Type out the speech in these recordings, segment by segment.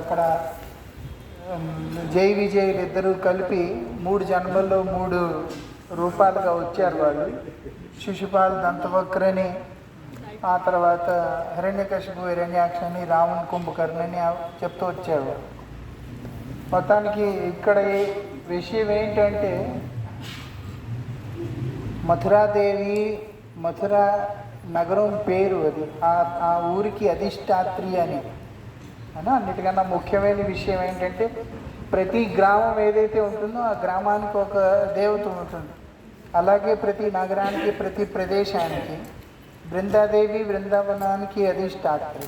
అక్కడ జై విజయులు ఇద్దరు కలిపి 3 జన్మల్లో 3 రూపాలుగా వచ్చారు వాళ్ళు. శిశుపాల్, దంతవక్రని, ఆ తర్వాత హిరణ్యకశిపు, హిరణ్యాక్షని, రావణ్, కుంభకర్ణని చెప్తూ వచ్చారు. మొత్తానికి ఇక్కడ విషయం ఏంటంటే మథురాదేవి, మథుర నగరం పేరు అది, ఆ ఊరికి అధిష్టాత్రి అని. అన్నిటికన్నా ముఖ్యమైన విషయం ఏంటంటే ప్రతి గ్రామం ఏదైతే ఉంటుందో ఆ గ్రామానికి ఒక దేవత ఉంటుంది. అలాగే ప్రతి నగరానికి, ప్రతి ప్రదేశానికి బృందాదేవి బృందావనానికి అధిష్టాత్రి.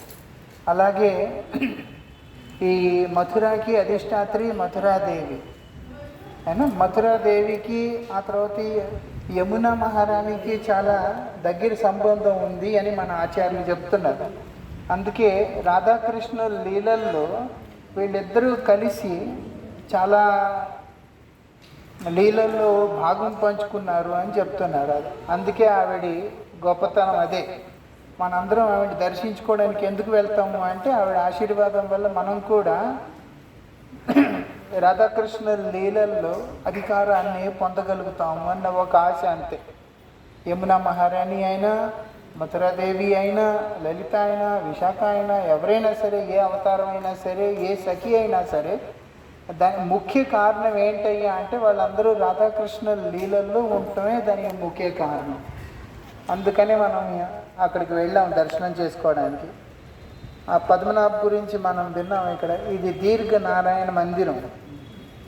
అలాగే ఈ మథురాకి అధిష్టాత్రి మథురాదేవి. మథురాదేవికి ఆ తర్వాత యమునా మహారాణికి చాలా దగ్గర సంబంధం ఉంది అని మన ఆచార్యులు చెప్తున్నారు. అందుకే రాధాకృష్ణుల లీలల్లో వీళ్ళిద్దరూ కలిసి చాలా లీలల్లో భాగం పంచుకున్నారు అని చెప్తున్నారు. అందుకే ఆవిడ గొప్పతనం అదే. మనందరం ఆవిడ దర్శించుకోవడానికి ఎందుకు వెళ్తాము అంటే ఆవిడ ఆశీర్వాదం వల్ల మనం కూడా రాధాకృష్ణ లీలల్లో అధికారాన్ని పొందగలుగుతాము అన్న ఒక ఆశ, అంతే. యమునా మహారాణి అయినా, మథురాదేవి అయినా, లలిత అయినా, విశాఖ అయినా, ఎవరైనా సరే, ఏ అవతారం అయినా సరే, ఏ సఖి అయినా సరే, దాని ముఖ్య కారణం ఏంటయ్యా అంటే వాళ్ళందరూ రాధాకృష్ణ లీలల్లో ఉండటమే దానికి ముఖ్య కారణం. అందుకనే మనం అక్కడికి వెళ్ళాం దర్శనం చేసుకోవడానికి. ఆ పద్మనాభ గురించి మనం విన్నాం. ఇక్కడ ఇది దీర్ఘ నారాయణ మందిరం.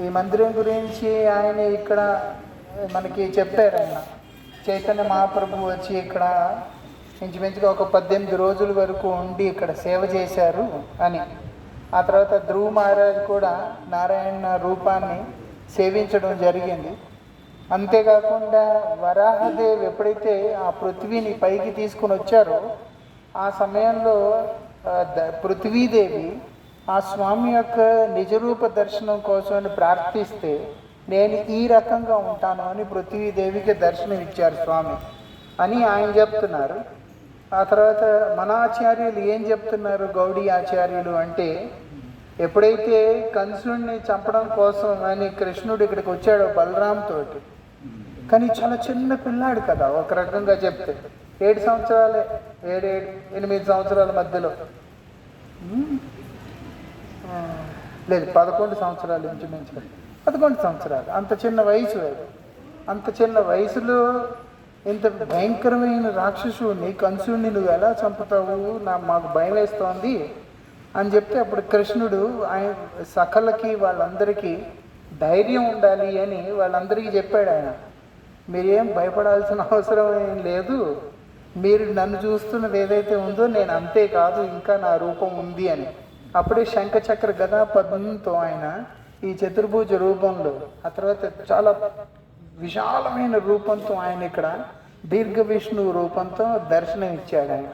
ఈ మందిరం గురించి ఆయన ఇక్కడ మనకి చెప్పారు. ఆయన చైతన్య మహాప్రభు వచ్చి ఇక్కడ ఇంచుమించుగా ఒక 18 రోజుల వరకు ఉండి ఇక్కడ సేవ చేశారు అని. ఆ తర్వాత ధ్రువ మహారాజ్ కూడా నారాయణ రూపాన్ని సేవించడం జరిగింది. అంతేకాకుండా వరాహదేవి ఎప్పుడైతే ఆ పృథ్వీని పైకి తీసుకుని వచ్చారో ఆ సమయంలో పృథ్వీదేవి ఆ స్వామి యొక్క నిజరూప దర్శనం కోసమని ప్రార్థిస్తే నేను ఈ రకంగా ఉంటాను అని పృథ్వీదేవికి దర్శనం ఇచ్చారు స్వామి అని ఆయన చెప్తున్నారు. ఆ తర్వాత మన ఆచార్యులు ఏం చెప్తున్నారు, గౌడీ ఆచార్యులు అంటే, ఎప్పుడైతే కంసుడిని చంపడం కోసం అని కృష్ణుడు ఇక్కడికి వచ్చాడో బలరాంతోటి, కానీ చాలా చిన్న పిల్లాడు కదా, ఒక రకంగా చెప్తే 7 సంవత్సరాలే, 8 సంవత్సరాల మధ్యలో, లేదు 11 సంవత్సరాలు ఇంచుమించు, 11 సంవత్సరాలు, అంత చిన్న వయసు. అంత చిన్న వయసులో ఇంత భయంకరమైన రాక్షసుని కంసుడిని నువ్వు ఎలా చంపుతావు, మాకు భయం వేస్తోంది అని చెప్తే అప్పుడు కృష్ణుడు ఆయన సకలకి వాళ్ళందరికీ ధైర్యం ఉండాలి అని వాళ్ళందరికీ చెప్పాడు. ఆయన మీరేం భయపడాల్సిన అవసరం ఏం లేదు, మీరు నన్ను చూస్తున్నది ఏదైతే ఉందో నేను అంతే కాదు, ఇంకా నా రూపం ఉంది అని. అప్పుడే శంఖచక్ర గదా పద్మంతో ఆయన ఈ చతుర్భుజ రూపంలో, ఆ తర్వాత చాలా విశాలమైన రూపంతో ఆయన ఇక్కడ దీర్ఘ విష్ణు రూపంతో దర్శనం ఇచ్చాడు ఆయన.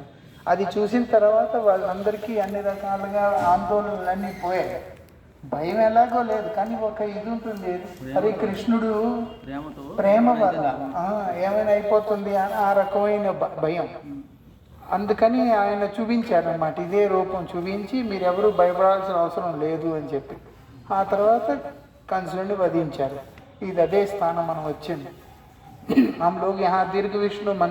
అది చూసిన తర్వాత వాళ్ళందరికీ అన్ని రకాలుగా ఆందోళనలన్నీ పోయాయి. భయం ఎలాగో లేదు, కానీ ఒక ఇది ఉంటుంది, అరే కృష్ణుడు ప్రేమ వల్ల ఏమైనా అయిపోతుంది అని ఆ రకమైన భయం. అందుకని ఆయన చూపించాడు అన్నమాట, ఇదే రూపం చూపించి మీరెవరూ భయపడాల్సిన అవసరం లేదు అని చెప్పి ఆ తర్వాత కంసుడిని వధించారు. ఇది అదే స్థానం మనం వచ్చింది. हम लोग यहाँ दीर्घ विष्णु